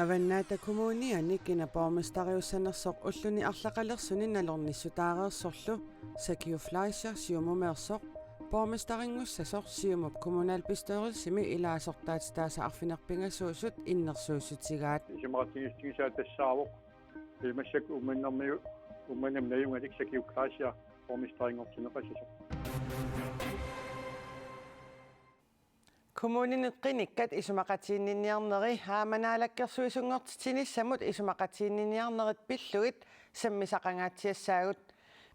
Avannaata kumuuniani kinapormistariussanersoq ulluni arlaqalerсуни nalornissutaareersorlu sakiuflaisia siumumeersoq pormistarinngussasoq siumup kommunalbistørelsimi ilaasortaat taasa arfinerpingassuusut innersuussutigaat исумаратигистигисаа тассаавоқ имассак умманнэрмиу умманамнаюнгалик sakiuflaisia pormistarinngortinеқассасоқ Kommuninneqqinikkat isumaqatiinninniarneri haamanaalakkersuisungortinissamut isumaqatiinninniarnerit pillugit sammisaqangaatsiassaagut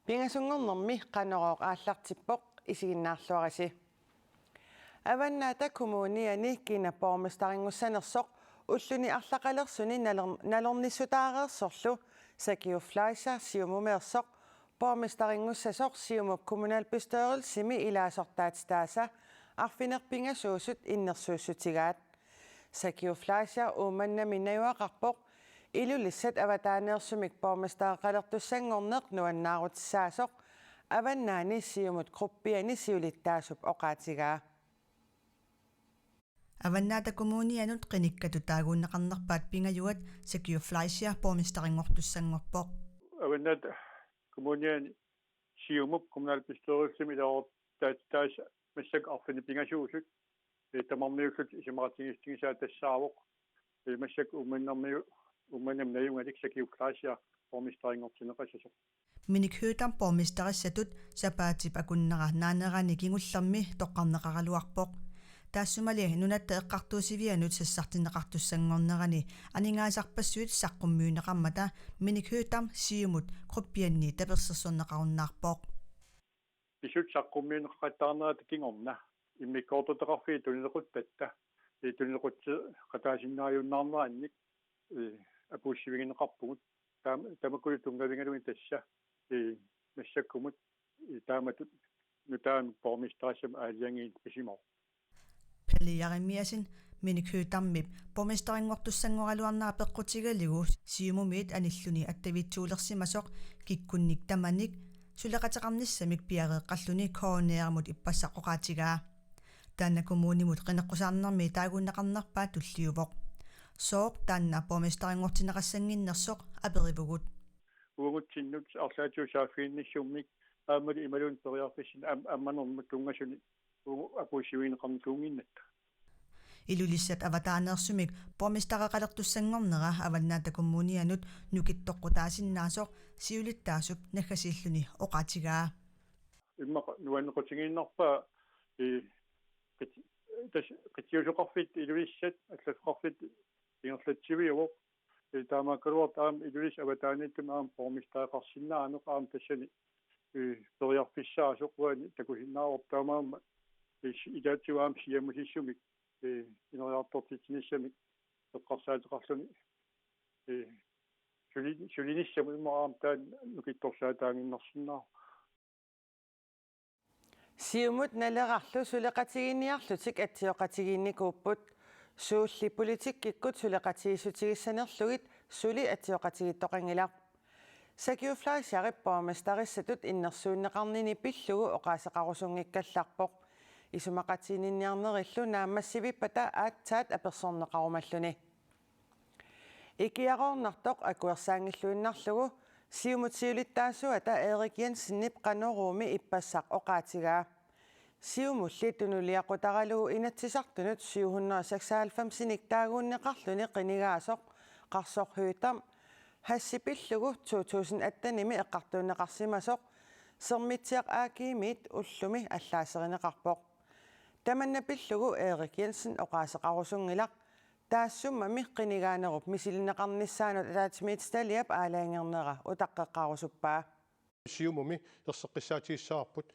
pingasungornermi qanorooq aallartippoq isiginnaarluarisi avannaata kommuniani kinapormistarinngussanersoq ulluni arlaqalersuni nalornissutaareersorlu sakiuflaisia siumumeersoq pormistarinngussasoq siumup kommunalbistørelsimi ilaasortaat taasa arfinerpingassuusut innersuussutigaat sakiuflaisia uumannaminnayuaqarpoq ilulissat avataaneersumik pormistaaqqalertussanngorneq nuannaarutissaasoq avannaani siumut gruppiani siulittaasup oqaatigaa Avannaata kommunianut qinikkatu taaguunneqarnerpaat pingajuat sakiuflaisia pormistarinngortussanngorpoq avannaat kommuniani siumup kommunalbistørelsimi ilaasortaat массак арфини пингасуусут тамарниуссут исумаратигистигисаа тассаавоқ массак умманамнаюнгалик sakiuflaisia pormistarinngortinеқассасоқ миникхуутам пормистариссатут сапаатип акуннера наанерани кигуллерми тоққарнеқаралуарпоқ таассумали нунатта эққартуусивианут сассартинеқартуссангорнерани анингаасарпассуит саққуммиунеқармата миникхуутам сиумут группианни таперсерсорнеқаруннаарпоқ исут саққуммиунеққаттаарнерат кингорна иммиккоортутеқарфи тулинеқуттатта тулинеқутси қатаасиннааюннаарнеранник апуссивигинеқарпугут тамаккули тунгавингалуин тасса массаккумут тааматут нутаан пормистрассам аалиангиит писимоо пелиаримиасин миникхуутармип пормистарингортуссангоралуарнаа пеққутигалигу сиумумиит аниллуни аттавитсуулерсимасоқ киккунник таманик сулеқатеқарниссамик пиареэққаллуни коонеарамут иппассаққоқаатигаа таанна коммунимут қинеққусаарнерми таагуннеқарнерпаа туллиувоқ сооқ таанна пормистарингортинеқассангиннерсоқ аперивугут угутсиннут арлаатиусааффиинниссуммик аамали ималун периарфисин амманермут тунгасуни апуссивинеқарнтуунгиннатта илулиссат аватаанерсумик пормистареқалертуссангорнера аваннаата коммунианут нукиттоққутаасиннаасоқ сиулиттаасуп наггасииллуни оqaatigaa имма нуаннеқутигииннарпаа qitiusоқарфит илулиссат аллафқарфит ингерлатсивиуоқ таамааккалуар таам илулис аватааниттум аам пормистареқарсиннаанеқ аам тассани периарфиссаасоқ уани такусиннаарор таамаама идатсуаам сиамусиссумик инериартортитсиниссамик эққарсаатеқарлуни сулиниссаму имараам таан нукитторсаатаангиннарсиннаа сиумут налерарлу сулеқатигинниарлутик атсиоқатигинникууппут суулли политиккиккут сулеқатигиссутигиссанерлугит сули атсиоқатигиттоқангилар sakiuflaisiarippormistarissatut innersuunneqarnini pillugu oqaasеqarusungikkallarpoq isumaqatiininniarnerillu naammassivipata aatsaat apersorneqarumalluni ikiaqornartoq akuersaangilluinnarlugu siumutsiulittaasuata Erik Jensen qanorumi ippassaq oqaatigaa siumulli tunuliaqutaralugu inatsisartunut 796 taaguunneqarluni qinigaasoq qarsorhuutam hassipillugu 2008-nimi eqqartuunneqarsimasoq sermitsiaq aakiimit ullumi allaaserneqarpoq tamanna pillugu Erik Jensen oqaaseqarusungilaq taassumami qinigaanerup misilneqarnissaanut ataatimiitstaliap aalaangernera utaqqeqqarusuppaa siumumi erseqqissaatigissaarput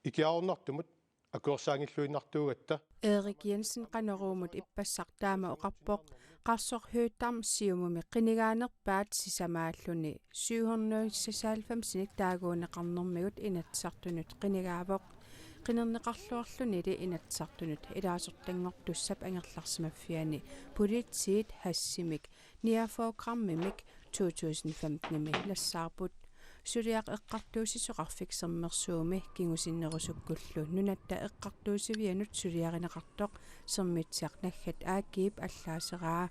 ikiaornartumut akuersaangilluinnartuugatta Erik Jensen qanorumut ippassartaama oqarpoq qarsorhuuttarm siumumi qinigaanerpaat sisamaalluni 796 taaguuneqarnermigut inatsartunut qinigaavoq qinerneqarluarlunili inatsartunut ilaasortangortussap angerlarsimaffiani politsiit hassimik niafogrammimik 2015-nimi lassaarput Suliaq eqqartuusisuqarfiksermersuumi kingusinnerusukkullu nunatta eqqartuusivianut suliaqineqartoq sermitsiaq naggat aakiip allaaseraa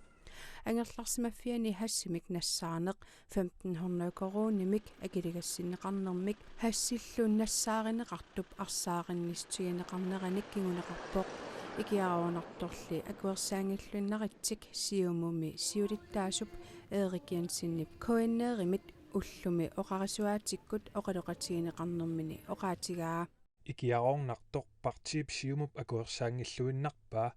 анgerlarsimaffiani hassimik nassaaneq 1500 koruunimik akiligassinneqarnermik hassillun nassaarinneqartup arsaarinnistigineqarneranik kinguneqarpoq ikiaruunartorli akuersaangillunnarittik siumumi siulittaasup Erik Jensinnip koinneerimit ullumi oqarisuaatikkut oqaloqatigineqarnermini oqaatigaa ikiaruornartoq partiip siumup akuersaangilluinnarpaa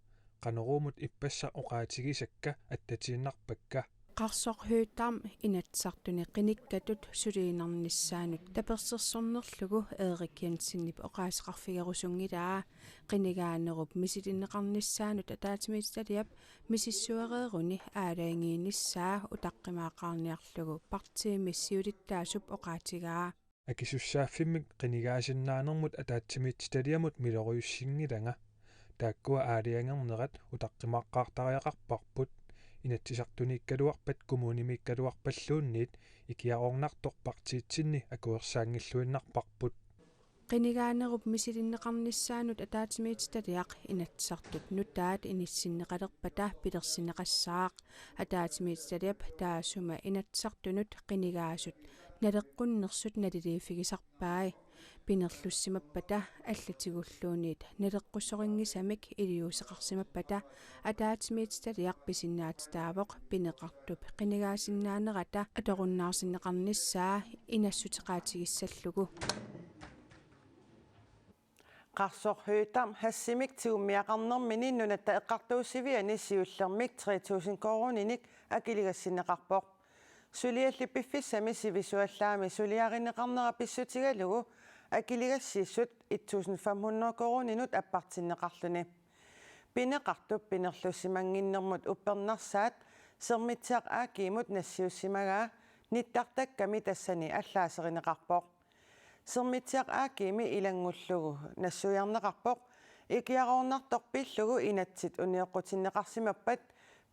qaneruumut ippassa oqaatigisakka attatiinnarpakka qarsorhuutarm inatsartuni qinikkatut suliinarnissaanut tapersersornerlugu Erik Jensinnip oqaasiqarfigerusungilaa qinigaanerup misilinneqarnissaanut ataatimiitaliap misissuareeruni aalaangiinissaa utaqqimaaqqaarniarlugu partiimissiulittaasup oqaatigaa akisussaaffimik qinigaasinaanermut ataatimiitaliamut miloruyussingilanga taakkua aaliangernerat utaqqimaaqqaartariaqarparput inatsisartuniikkaluarpat kumuunimiikkaluarpalluunniit ikiaruornartoq partiitsinni akuersaangilluinnarparput qinigaanerup misilinneqarnissaanut ataatimiitaliaq inatsartut nutaat inissinneqalerpata pilersinneqassaaq ataatimiitaliap taasuma inatsartunut qinigaasut naleqqunnersut naliliifigisarpaai pinerlussimappata аллатигуллуунит налеққуссорингисамик илиусеқарсимаппата атаатимиитсталиақ писиннаатитаавоқ пинеқартуп қинигаасиннаанерата аторуннаарсиннеқарниссаа инассутеқаатигиссаллугу qarsorhuutarm hassimik tiummiaqarnermini nunatta eqqartuussiviani siullermik 3000 koruuninik akiligassinneqarpoq suliallipiffissami sivisuallaami suliarineqarnera pissutigalugu akiligassissut 1500 koruuninut appartinneqarluni pineqartup pinerlussimangиннэрмут uppernersaat sermitsiaq aakiimut nassiussimagaa nittartakkami tassani allaaserинеqarpoq sermitsiaq aakiimi ilangullugu nassujarneqarpoq ikiaruornartorpillugu inatsit unieqqutinnеqarsimappat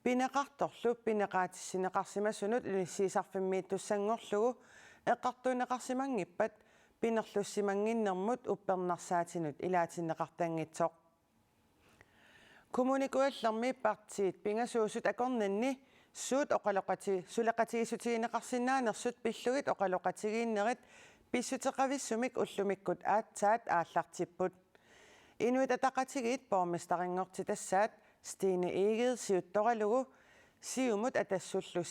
pineqartorlu pineqaatissineqarsimasunut inissiisarfimmiittussangorlugu eqqartuneqarsimangippat pinerlussimangиннэрмут uppernersaatinut ilaatinneqartangitsoq kommunikuallermi partiit pingasuusut akornanni suut oqaloqati suleqatigisutigineqarsinnaanersut pillugit oqaloqatigiinnerit pissuteqavissumik ullumikkut aatsaat aallartipput inuit ataqatigit bormestaringortitassaat Stine Eged siuttoralugu siumut atassullu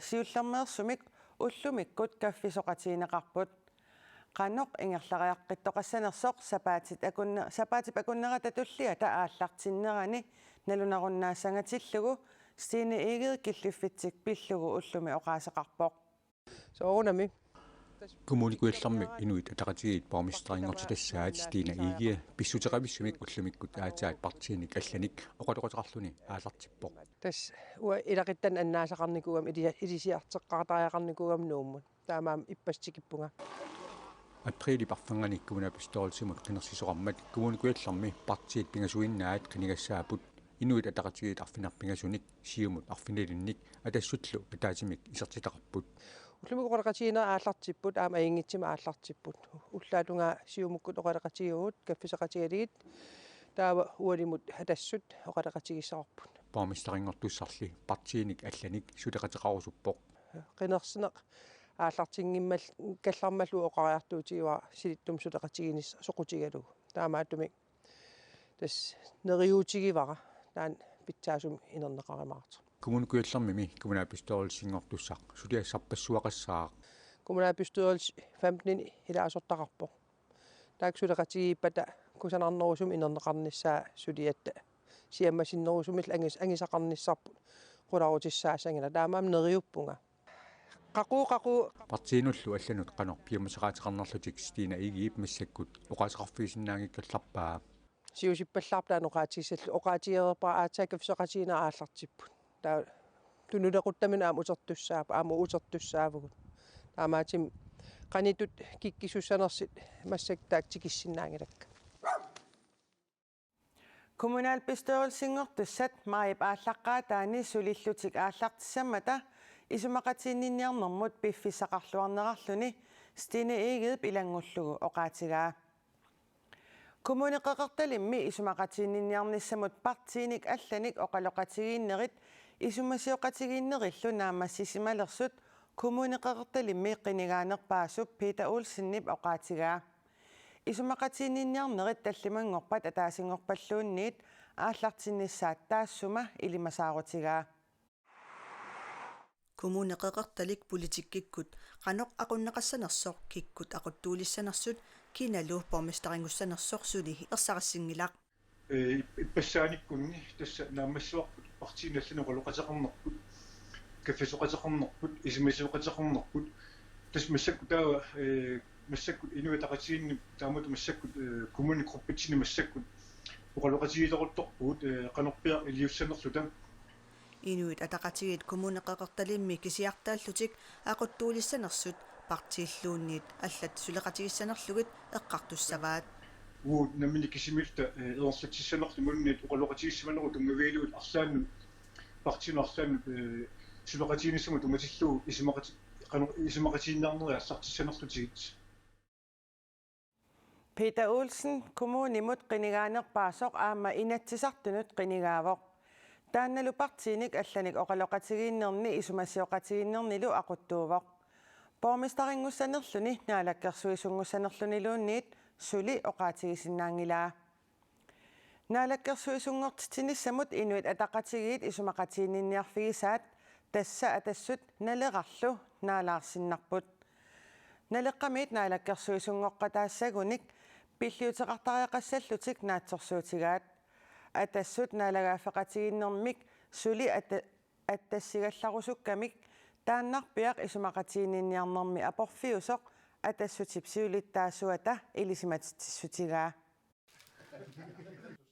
siullermeersumik ullumikkut kaffisoqatigineqarput qanoq ingerlariaqqittoqassanersoq sapaatip akunneratulliata aallartinnerani nalunarunnaassangatillugu Stine Eged killuffitsik pillugu ullumi oqaaseqarpoq soorunami kommunikuallermi inuit ataqatigiit bormestaringortitassaat Stine Eged pissuteqavissumik ullumikkut aataat partiinik allanik oqaloqataqarluni aallartippoq tas ua ilaqittan annaasaqarnikuam ilisiarteqqaratariaqarnikuam nuummun taamaam ippastikippunga априли парфангани кумунапистоорсимут кинерсисоқармат kommunikuallermi partiit pingasuinnaat qinigassaaput inuit ataqatigiit арфинарпингасуник сиумут арфинилинник атассутлу атаатимик исертитақарпут уллумик оқалеқатигинера ааллартиппут аама аингитсима ааллартиппут уллаатунга сиумуккут оқалеқатигуут каффисеқатигалигит таава уалимут атассут оқалеқатигиссақарпут борместарингортуссарли партииник алланик сулеқатеқарусуппоқ qinерсинеқ ааллартингиммал каллармаллу оқариартуутигуа силиттум сулеқатигинис соқутигалу таамааттумик тас нериуутигивара таан питсаасум инернеқаримаарт kommunikuallermimi кумунапистоорсингортуссақ сулиассарпассуақассаа kommunalbestyrelse 15 илаасортақарпо тааксулеқатигиппата кусанарнерусум инернеқарнissaа сулиатта сиаммасиннерусумил ангисақарниссарпут qulaarutissaassangila taamaam neriuppunga qaqu partiinullu allanut qanor piumasaqaatiqarnerlutik Stine Eged massakut oqaatiqarfiisinnaangikkallarpaa siusippallarplaan oqaatigissallu oqaatigeerpaa aataakafseqatiina aallartipput taa tunulequttamina aam utertussaapa aam utertussaavugut taamaatim qanitut kikkisusanersit massak taaktikissinnaangilakka kommunalbestyrelsingortussat Marip ааllaqqaataani sulillutik aallartissammata isumaqatiinniarnermut piffisaqarluarnerarluni Stine Eged ilangullugu oqaatigaa kommuneqeqertalimmi isumaqatiinniarnissamut partiinik allanik oqaloqatigiinnerit Isumasiuqatigiinnerillu naamassisimalerсут kommuneqeqertalimmi qinigaanerpaasup Peter Olsen-nip oqaatigaa. Isumaqatiinniarnerit tallimangorpat ataasingorpalluunniit ааллартиннissaат таассума илимасаарутигаа. Kommuneqeqertalik politikkikkut qanoq aqunneqassanersoq kikkut aquttuulissanersut kinalu pormestaringussanersoq suli ersaqassingilaq иппассааниккунни тасса наамассуарпут партииналланеқалоқатеқарнерпут каффесоқатеқарнерпут исимасоқатеқарнерпут тас массакку таава массаккут инуатақатиинни таамату массаккут коммуни группитсини массаккут оқалоқатигилерутторпут қанорпиа илиуссанерлута inuit ataqatigit kommuneqeqertalimmi kisiartaalllutik aquttuulissanersut partiilluunniit аллат сулеқатигиссанерлугит эққартуссаваат уут намини кисимилта ерсатиссанерлу мунниит оқалоқатигиссаманеру тунгавиилуут арлаанну партинерлаанну сулеқатигиниссаму туматиллуу исимақатииннаарнери аллартиссанерлутигит Peter Olsen kommunimut qinigaanerpaasoq aama inatsisartunut qinigaavoq. Taannalu partiinik allanik oqaloqatigiinnerni isumassioqatigiinnernilu aquttuuvoq. Pormestaringussanerluni naalakkersuisungussanerluniluunniit suli oqaatigisinnaangilaa. Naalakkersuisungortitinissamut inuit ataqatigiit isumaqatiinninniarfigisaat tassa atassut naleqarlu naalaarsinnarput. Naleqqamiit naalakkersuisungorqataassagуник пиллиутеқартариақассаллутик наатсорсуутигаат атассут наалагаафеқатигиннэрмик сули аттассигалларусуккамик тааннарпиақ исумақатиининниарнэрми апорфиусоқ атассутип сиулиттаасуата илисиматиссутигаа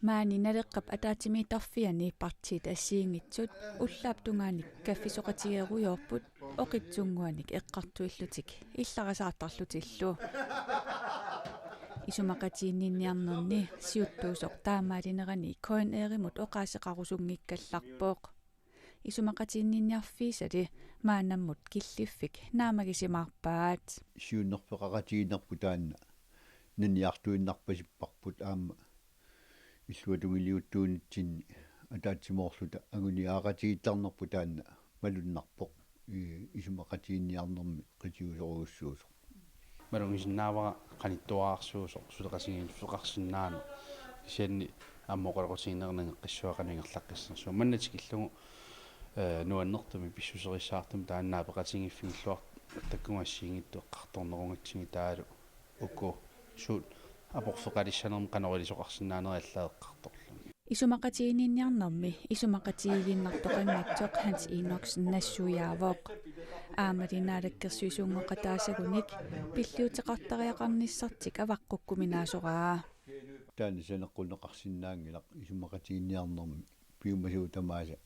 маани налеққап атаатимиитарфиани партиит ассиингитсут уллааптунгааник каффисоқатигеруйорпут оқитсунгуаник эққартуиллутик илларасаартарлутиллу исумақатииннинниарнерни сиуттуусоқ таамаалинерани коинееримут оқаасеқарусунгиккалларпооқ исумақатииннинниарфиисали маанаммут киллиффик наамагисимаарпаат сиуннерпеқаратигинерпу таанна наниартуиннарпасиппарпут аама иллуатугилиуттуунитсинни атаатсимоорлута агуниааратигиттарнерпу таанна малуннарпоқ исумақатиинниарнерми қитиусоруссуусоқ малунгисиннаавара qanittuarsuusoq suleqasingiilluqarsinnaanu isianni аммоқалоқутигинернани қиссуақанингерлаққиссерсуу маннатик иллугу нуаннертуми писсусерисsaartum тааннаапеқатингиффигиллуар таккунгаассиингитту эққарторнерунгатсиги таалу уку суут апорфеқалиссанерм қанорилисоқарсинаанери аллаеққарторлу исумақатиининниарнэрми исумақатигигиннартоқангатсоқ ханс инокс нассуяавоқ аамалинаалаккерсуисуунгоқатаасагуник пиллиутеқартариақарниссартик аваққуккуминаасораа таани санеққунеқарсинаангилақ исумақатигинниарнэрми пиумасуутамааса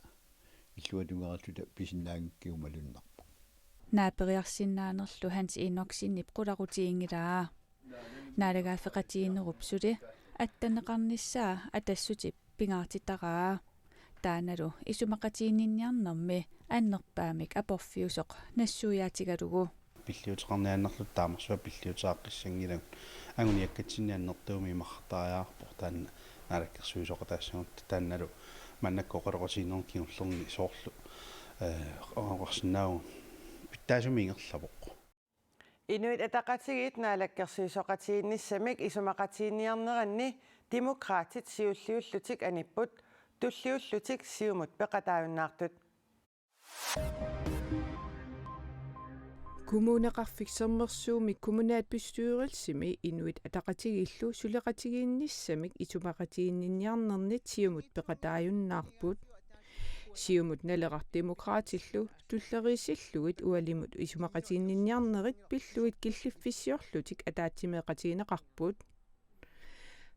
иллуатунгератута писиннаангиккиумалуннарпо наапериарсинаанерлу ханс иноксиннип қуларутиингилаа наалагаафеқатигинеруп сули аттанеқарниссаа атассутип пингаартитараа тааналу исумақатииннинниарнэрми аннерпаамик апорфиусоқ нассуяатигалугу пиллиутеқарниааннерлут таамарсуа пиллиутеаққиссангилаг агуниаккатсиннианнертууми махтариаарпор таанна наалаккерсуисоқатаассагут таанналу маннаккоқалоқатигинерн киуллерни соорлу оqarsinnaau питтаасумингерлавоқ Inuit ataqatigit naalakkersuisoqatiinnissamik isumaqatiinniarneranni demokraatit siulliullutik anipput tulliullutik siumut peqataayunnaartut Kommuneqarfiksermersuumik kommunaatbystyrelsimi inuit ataqatigillu suleqatigiinnissamik isumaqatiinninniarnernit siumut peqataayunnaarput siumut naleqar demokraatillu tulleriisillugit ualimut isumaqatiinninniarnerit pilluit killiffissiorlutik ataatimeqatiineqarput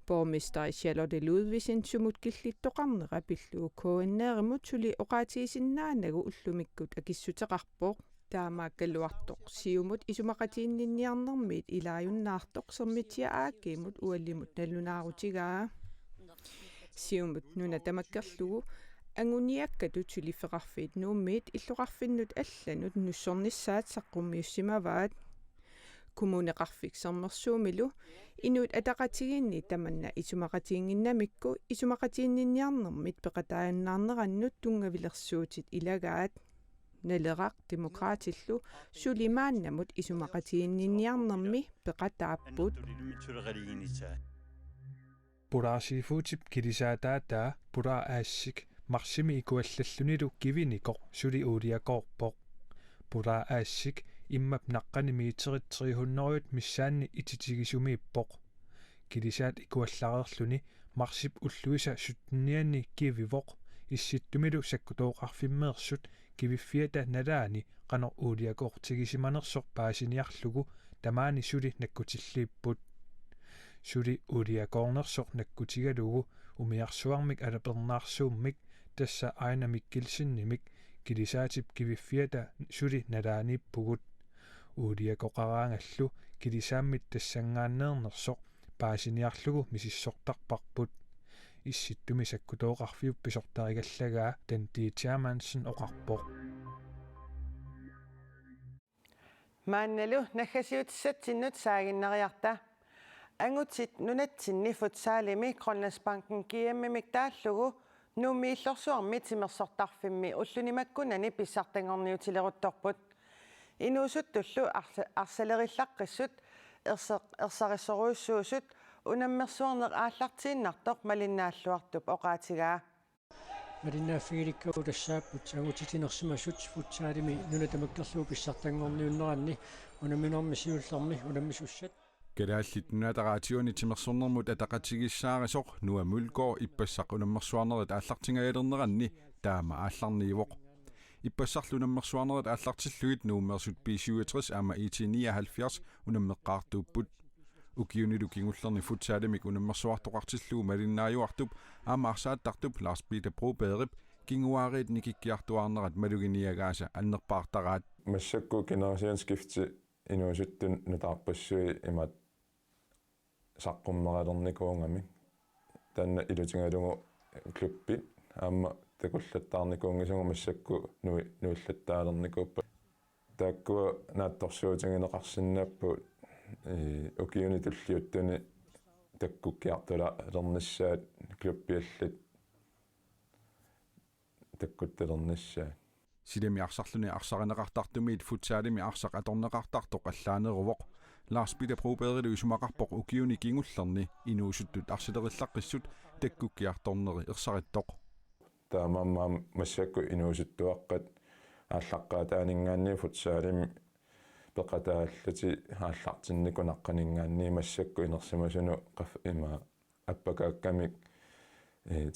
borgmester Charlotte Ludvigsen sumut killittoqarnera pillu KNR-mut suli oqaatigisinnaanagu ullumikkut akissuteqarpoq таамааккалуартоқ сиумут исумақатииннинниарнэрмиит илааюннаартоқ сермитиа ааккиимут уаллимут наллунаарутигаа сиумут нуна тамаккерлугу ангуниаккатут сулифеқарфиит нууммиит иллоқарфиннут алланут нуссорниссаат саққуммиуссимаваат kommuneqarfiksermersuumilu inuit ataqatiginni tamanna isumaqatiinginnamikku isumaqatiinninniarnermit peqataannaarnerannut tungavilersuutit ilagaat naleraq demokraatillu sulimaannamut isumaqatiinninniarnermi peqataapput puraasiifuutip kilisaataa pura aassik marsimi ikuallallunilu kivinikoq suli uuliakoorpoq pura aassik immap naqqani miiteritserihunneriut missaanni ititigisumippoq kilisaat ikuallarerluni marsip ulluisa sutnianni kivivoq issittumilu sakkutooqarfimmeersut kiviffiata nalaani qanor uuliakoortigisimanersoq paasiniarlugu tamaani suli nakkutilliipput suli uuliakoornersoq nakkutigalugu umiarsuarmik alapernaarsuummik tassa ainamikkilsinnimik kilisaatip kiviffiata suli nalaaniippugut uuliakoqaraangallu kilisaammit tassangaanneernersoq paasiniarlugu misissortarparput исситтуми саккутооқарфиупписортаригаллагаа тантиитиамаансэн оқарпоқ маанналу наггасиутиссатсиннут саагиннериарта ангутсит нунатсинни футсаалими Grønlandsbanken киаммимик тааллугу нумииллорсуарми тимерсортарфимми уллунимаккунани писсартангорниутилерутторпут инуусуттуллу арсалериллаққиссут ерсариссоруйуссуусут унаммерсуарнеқ ааллартииннартоқ малиннааллуартуп оqaатигаа малиннааффигиликкау тассааппут агутитинерсимасут футсаалими нунатамаккерлуу писсартангорниуннеранни унаминорми сиуллерми унаммисуссат Geraаллит нуатараатиуни тимерсорнэрмут атақатигиссаарисоқ нуамулгоо иппассақ унаммерсуарнерит ааллартингаалернеранни таама аалларниивоқ иппассарлунаммерсуарнерит ааллартиллуит нууммерсут писиуатрис аама ит79 унаммеққаартууппут укиунилу кингуллерни футсаалимик унаммерсуартоқартиллуу малиннааюартуп аама арсааттартуп Lars Peter Broberg кингуаарит никиккиартуаарнерат малугиниагааса аннерпаартараат массакку генерасионскифти инуусуттун нутаарпассуи имат саққуммералерникуунгами танна илутингалугу клубпит аама такуллаттаарникуунгисугу массакку нуиллаттаалерникууппа тааккуа наатторсуутингинеқарсиннааппут укиуни туллиуттуни таккуккиартула лерниссаат клубпиаллат таккутталерниссаа силими арсарлуни арсаринеқартартумиит футсаалими арсақ аторнеқартартоқ аллаанеруоқ Lars Peter Broberg усумақарпоқ укиуни кингуллерни инуусуттут арсилериллаққиссут таккуккиарторнери ерсариттоқ таамаамаа массакку инуусуттуаққат ааллаққаатаанингаанни футсаалими пеқатааллути ааллартиннику наққанингаанни массакку инерсимасуну қаф има аппакааккамик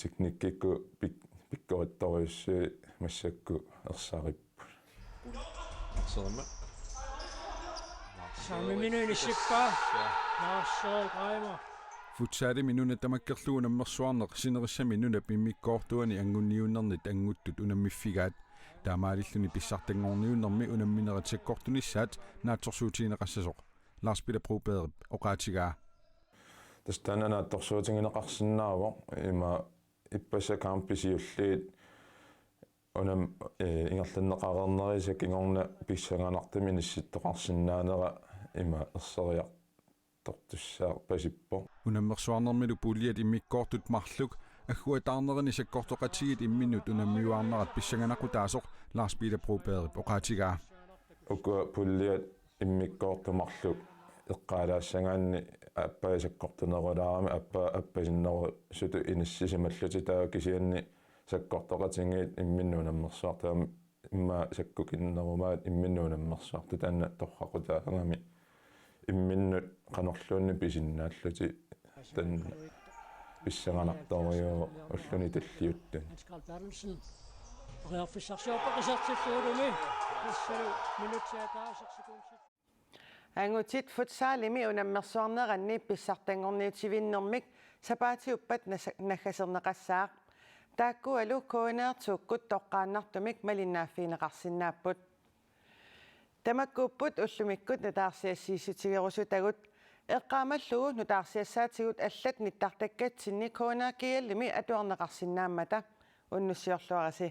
техниккикку пиккоrittoriussui массакку ерсариппу сорма самиминуинissippa наассоо гайма футсаали минуна тамаккерлуу наммерсуарнеқ синериссами нуна пиммиккоортуани ангунниуннернит ангуттут унаммиффигаат таамаалиллуни писсартангорниуннерми унамминеритсаккортунissaat наатсорсуутиинеқассасоқ Lars Peter Broberg оqaatigaa тастананаатторсуутингинеқарсинаавоқ има иппаса камписиуллиит унам ингерланнеқарернерисак ингорна писсанганартами нисситтоқарсинаанера има ерсериартортуссаа пасиппо унаммерсуарнермилу пулиат иммиккоортут марлук аггуатаарнерини саккортоқатигит имминут унаммиуаарнерат писсанганақутаасоқ Lars Peter Broberg оqaatigaa ука пулиат иммиккоортумарлук эққалаассагаанни аппаисаккортунерулаарами аппасиннеру суту иниссисималлути таа кисианни саккортоқатингиит имминнуунаммерсуартаами имма саккукиннерумаат имминнуунаммерсуарту таанна торрақутаагами имминнут қанерлуунни писиннааллути танна писсаганарториу уллуни таллиуттан реаффиссарсиорпақисартиллуулуми тассалу минутсаатаасерсикуунси ангутит футсаалими унаммерсуарнеранни писсартангорниутивиннэрмик сапаатиуппат наггасернеқассаақ тааккуалу коонеартууккут тоққааннартумик малиннааффиинеқарсинааппут тамаккууппут уллумиккут нутаарсиассиисутигерусутагут эққаамаллугу нутаарсиассаатигут аллат ниттартаккатсинни коонеакиаллими атуарнеқарсинааммата уннуссиорлуараси